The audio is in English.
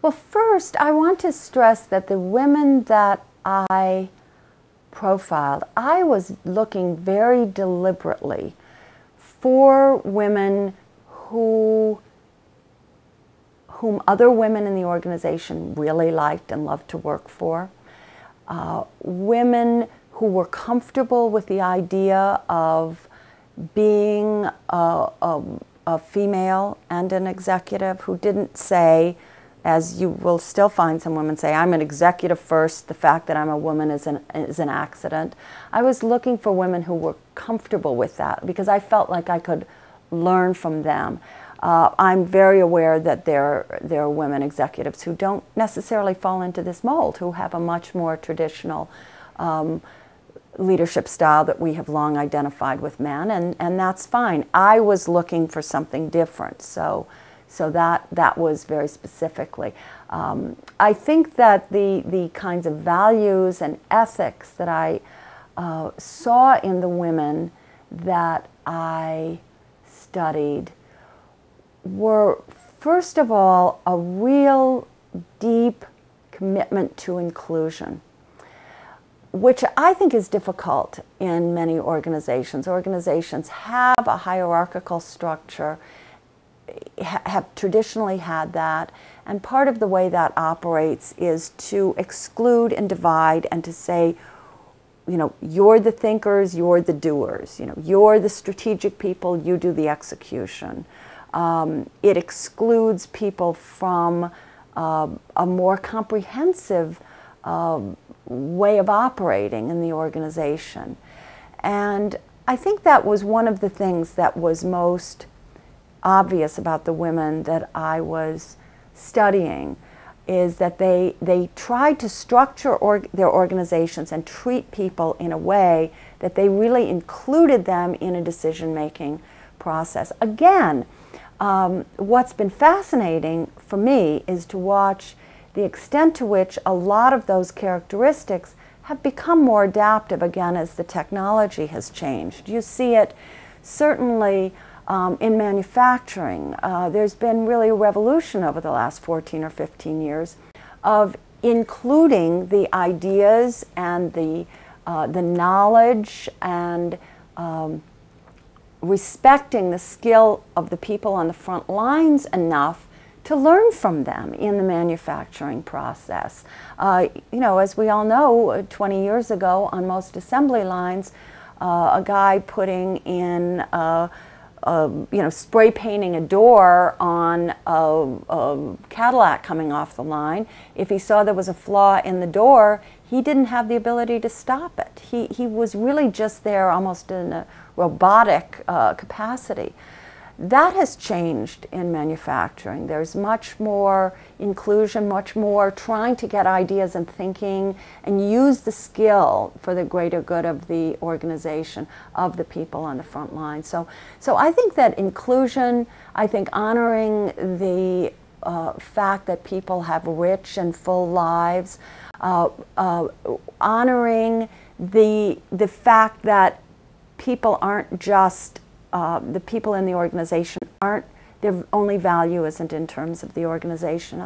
Well, first, I want to stress that the women that I profiled, I was looking very deliberately for women whom other women in the organization really liked and loved to work for, women who were comfortable with the idea of being a female and an executive, who didn't say, as you will still find some women say, I'm an executive first, the fact that I'm a woman is an accident. I was looking for women who were comfortable with that because I felt like I could learn from them. I'm very aware that there are women executives who don't necessarily fall into this mold, who have a much more traditional leadership style that we have long identified with men, and that's fine. I was looking for something different, so that was very specifically. I think that the kinds of values and ethics that I saw in the women that I studied were, first of all, a real deep commitment to inclusion, which I think is difficult in many organizations. Organizations have a hierarchical structure, have traditionally had that, and part of the way that operates is to exclude and divide and to say, you know, you're the thinkers, you're the doers, you know, you're the strategic people, you do the execution. It excludes people from a more comprehensive way of operating in the organization. And I think that was one of the things that was most obvious about the women that I was studying, is that they tried to structure their organizations and treat people in a way that they really included them in a decision-making process. Again, what's been fascinating for me is to watch the extent to which a lot of those characteristics have become more adaptive, again, as the technology has changed. You see it certainly in manufacturing. There's been really a revolution over the last 14 or 15 years of including the ideas and the knowledge and respecting the skill of the people on the front lines enough to learn from them in the manufacturing process. You know, as we all know, 20 years ago on most assembly lines, a guy putting in you know, spray painting a door on a Cadillac coming off the line, if he saw there was a flaw in the door, he didn't have the ability to stop it. He was really just there almost in a robotic capacity. That has changed in manufacturing. There's much more inclusion, much more trying to get ideas and thinking and use the skill for the greater good of the organization, of the people on the front line. So I think that inclusion, I think honoring the fact that people have rich and full lives, honoring the fact that people aren't just the people in the organization aren't, their only value isn't in terms of the organization.